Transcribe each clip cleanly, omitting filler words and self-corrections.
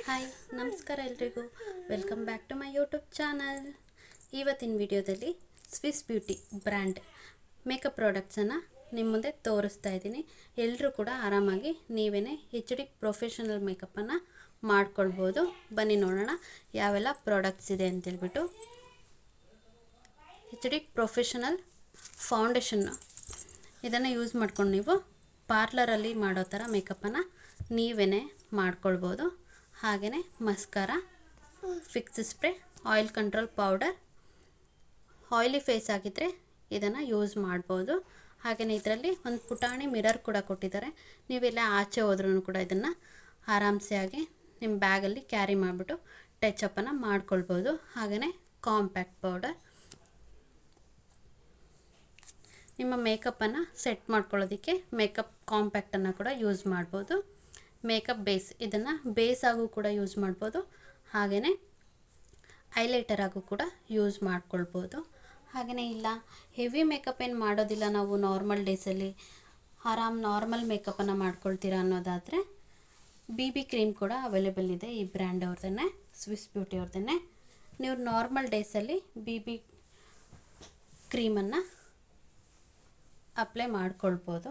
Hi ನಮಸ್ಕಾರ ಎಲ್ರಿಗೂ. Welcome back to my YouTube channel. ಇವತ್ತಿನ ವಿಡಿಯೋದಲ್ಲಿ ಸ್ವಿಸ್ ಬ್ಯೂಟಿ ಬ್ರ್ಯಾಂಡ್ ಮೇಕಪ್ ಪ್ರಾಡಕ್ಟ್ಸನ್ನು ನಿಮ್ಮ ಮುಂದೆ ತೋರಿಸ್ತಾ ಇದ್ದೀನಿ. ಎಲ್ಲರೂ ಕೂಡ ಆರಾಮಾಗಿ ನೀವೇ HD ಪ್ರೊಫೆಷನಲ್ ಮೇಕಪ್ಪನ್ನು ಮಾಡ್ಕೊಳ್ಬೋದು. ಬನ್ನಿ ನೋಡೋಣ ಯಾವೆಲ್ಲ ಪ್ರಾಡಕ್ಟ್ಸ್ ಇದೆ ಅಂತೇಳ್ಬಿಟ್ಟು. HD ಪ್ರೊಫೆಷನಲ್ ಫೌಂಡೇಶನ್ನು ಇದನ್ನು ಯೂಸ್ ಮಾಡ್ಕೊಂಡು ನೀವು ಪಾರ್ಲರಲ್ಲಿ ಮಾಡೋ ಥರ ಮೇಕಪ್ಪನ್ನು ನೀವೇ ಮಾಡ್ಕೊಳ್ಬೋದು. ಹಾಗೆಯೇ mascara, fix spray, oil control powder, oily face ಆಗಿದ್ದರೆ ಇದನ್ನು ಯೂಸ್ ಮಾಡ್ಬೋದು. ಹಾಗೆಯೇ ಇದರಲ್ಲಿ ಒಂದು ಪುಟಾಣಿ ಮಿರರ್ ಕೂಡ ಕೊಟ್ಟಿದ್ದಾರೆ. ನೀವೆಲ್ಲ ಆಚೆ ಹೋದ್ರೂ ಕೂಡ ಇದನ್ನು ಆರಾಮ್ಸೆ ಆಗಿ ನಿಮ್ಮ ಬ್ಯಾಗಲ್ಲಿ ಕ್ಯಾರಿ ಮಾಡಿಬಿಟ್ಟು ಟಚಪ್ಪನ್ನು ಮಾಡ್ಕೊಳ್ಬೋದು. ಹಾಗೆಯೇ ಕಾಂಪ್ಯಾಕ್ಟ್ ಪೌಡರ್, ನಿಮ್ಮ ಮೇಕಪ್ಪನ್ನು ಸೆಟ್ ಮಾಡ್ಕೊಳ್ಳೋದಕ್ಕೆ ಮೇಕಪ್ ಕಾಂಪ್ಯಾಕ್ಟನ್ನು ಕೂಡ ಯೂಸ್ ಮಾಡ್ಬೋದು. ಮೇಕಪ್ ಬೇಸ್, ಇದನ್ನು ಬೇಸ್ ಆಗು ಕೂಡ ಯೂಸ್ ಮಾಡ್ಬೋದು. ಹಾಗೆಯೇ ಹೈಲೈಟರ್ ಆಗು ಕೂಡ ಯೂಸ್ ಮಾಡ್ಕೊಳ್ಬೋದು. ಹಾಗೆಯೇ ಇಲ್ಲ ಹೆವಿ ಮೇಕಪ್ ಏನು ಮಾಡೋದಿಲ್ಲ, ನಾವು ನಾರ್ಮಲ್ ಡೇಸಲ್ಲಿ ನಾರ್ಮಲ್ ಮೇಕಪ್ಪನ್ನು ಮಾಡ್ಕೊಳ್ತೀರಾ ಅನ್ನೋದಾದರೆ BB ಕ್ರೀಮ್ ಕೂಡ ಅವೈಲೇಬಲ್ ಇದೆ. ಈ ಬ್ರ್ಯಾಂಡ್ ಅವ್ರದ್ದೇ, ಸ್ವಿಸ್ ಬ್ಯೂಟಿ ಅವ್ರದ್ದೇ. ನೀವು ನಾರ್ಮಲ್ ಡೇಸಲ್ಲಿ BB ಕ್ರೀಮನ್ನು ಅಪ್ಲೈ ಮಾಡ್ಕೊಳ್ಬೋದು.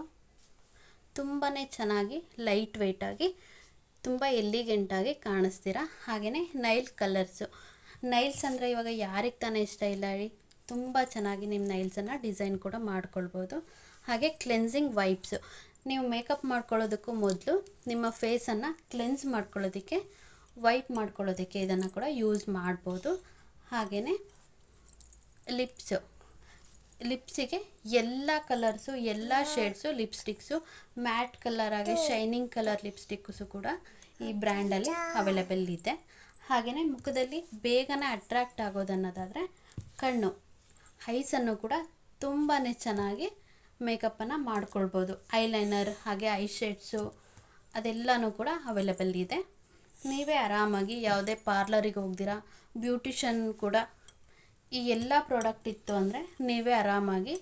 ತುಂಬಾ ಚೆನ್ನಾಗಿ ಲೈಟ್ ವೆಯ್ಟಾಗಿ ತುಂಬ ಎಲಿಗೆಂಟಾಗಿ ಕಾಣಿಸ್ತೀರಾ. ಹಾಗೆಯೇ ನೈಲ್ ಕಲರ್ಸು, ನೈಲ್ಸ್ ಅಂದರೆ ಇವಾಗ ಯಾರಿಗೆ ತಾನೇ ಇಷ್ಟ ಇಲ್ಲ ಹೇಳಿ. ತುಂಬ ಚೆನ್ನಾಗಿ ನಿಮ್ಮ ನೈಲ್ಸನ್ನು ಡಿಸೈನ್ ಕೂಡ ಮಾಡ್ಕೊಳ್ಬೋದು. ಹಾಗೆ ಕ್ಲೆನ್ಸಿಂಗ್ ವೈಪ್ಸು, ನೀವು ಮೇಕಪ್ ಮಾಡ್ಕೊಳ್ಳೋದಕ್ಕೂ ಮೊದಲು ನಿಮ್ಮ ಫೇಸನ್ನು ಕ್ಲೆನ್ಸ್ ಮಾಡ್ಕೊಳ್ಳೋದಕ್ಕೆ, ವೈಪ್ ಮಾಡ್ಕೊಳ್ಳೋದಕ್ಕೆ ಇದನ್ನು ಕೂಡ ಯೂಸ್ ಮಾಡ್ಬೋದು. ಹಾಗೆಯೇ ಲಿಪ್ಸಿಗೆ ಎಲ್ಲ ಕಲರ್ಸು, ಎಲ್ಲ ಶೇಡ್ಸು ಲಿಪ್ಸ್ಟಿಕ್ಸು, ಮ್ಯಾಟ್ ಕಲರ್ ಹಾಗೆ ಶೈನಿಂಗ್ ಕಲರ್ ಲಿಪ್ಸ್ಟಿಕ್ಸು ಕೂಡ ಈ ಬ್ರ್ಯಾಂಡಲ್ಲಿ ಅವೈಲೇಬಲ್ ಇದೆ. ಹಾಗೆಯೇ ಮುಖದಲ್ಲಿ ಬೇಗನೆ ಅಟ್ರ್ಯಾಕ್ಟ್ ಆಗೋದನ್ನೋದಾದರೆ ಕಣ್ಣು, ಐಸನ್ನು ಕೂಡ ತುಂಬಾ ಚೆನ್ನಾಗಿ ಮೇಕಪ್ಪನ್ನು ಮಾಡ್ಕೊಳ್ಬೋದು. ಐಲೈನರ್ ಹಾಗೆ ಐ ಶೇಡ್ಸು ಅದೆಲ್ಲನೂ ಕೂಡ ಅವೈಲೇಬಲ್ ಇದೆ. ನೀವೇ ಆರಾಮಾಗಿ ಯಾವುದೇ ಪಾರ್ಲರಿಗೆ ಹೋಗ್ದಿರಾ, ಬ್ಯೂಟಿಷನ್ ಕೂಡ ಈ ಎಲ್ಲ ಪ್ರಾಡಕ್ಟ್ ಇತ್ತು ಅಂದರೆ ನೀವೇ ಆರಾಮಾಗಿ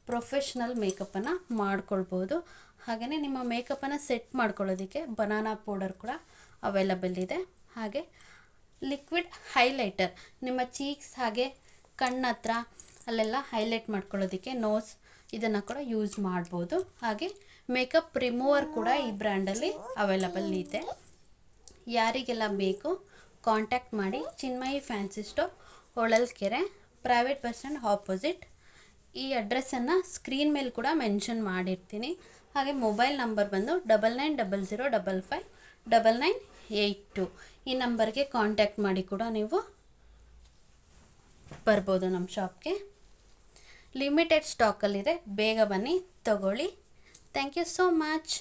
ಪ್ರೊಫೆಷ್ನಲ್ ಮೇಕಪ್ಪನ್ನು ಮಾಡ್ಕೊಳ್ಬೋದು. ಹಾಗೆಯೇ ನಿಮ್ಮ ಮೇಕಪ್ಪನ್ನು ಸೆಟ್ ಮಾಡ್ಕೊಳ್ಳೋದಕ್ಕೆ ಬನಾನಾ ಪೌಡರ್ ಕೂಡ ಅವೈಲೇಬಲ್ ಇದೆ. ಹಾಗೆ ಲಿಕ್ವಿಡ್ ಹೈಲೈಟರ್, ನಿಮ್ಮ ಚೀಕ್ಸ್ ಹಾಗೆ ಕಣ್ಣತ್ರ ಅಲ್ಲೆಲ್ಲ ಹೈಲೈಟ್ ಮಾಡ್ಕೊಳ್ಳೋದಕ್ಕೆ ನೋಸ್ ಇದನ್ನು ಕೂಡ ಯೂಸ್ ಮಾಡ್ಬೋದು. ಹಾಗೆ ಮೇಕಪ್ ರಿಮೂವರ್ ಕೂಡ ಈ ಬ್ರ್ಯಾಂಡಲ್ಲಿ ಅವೈಲೇಬಲ್ ಇದೆ. ಯಾರಿಗೆಲ್ಲ ಬೇಕು ಕಾಂಟ್ಯಾಕ್ಟ್ ಮಾಡಿ. Chinmayi fancy store, Holalkere, private bus stand opposite. ಈ ಅಡ್ರೆಸ್ಸನ್ನು ಸ್ಕ್ರೀನ್ ಮೇಲೆ ಕೂಡ ಮೆನ್ಷನ್ ಮಾಡಿರ್ತೀನಿ. ಹಾಗೆ ಮೊಬೈಲ್ ನಂಬರ್ ಬಂದು 9900559982. ಈ ನಂಬರ್ಗೆ ಕಾಂಟ್ಯಾಕ್ಟ್ ಮಾಡಿ ಕೂಡ ನೀವು ಬರ್ಬೋದು ನಮ್ಮ ಶಾಪ್ಗೆ. ಲಿಮಿಟೆಡ್ ಸ್ಟಾಕಲ್ಲಿದೆ, ಬೇಗ ಬನ್ನಿ ತಗೊಳ್ಳಿ. Thank you so much.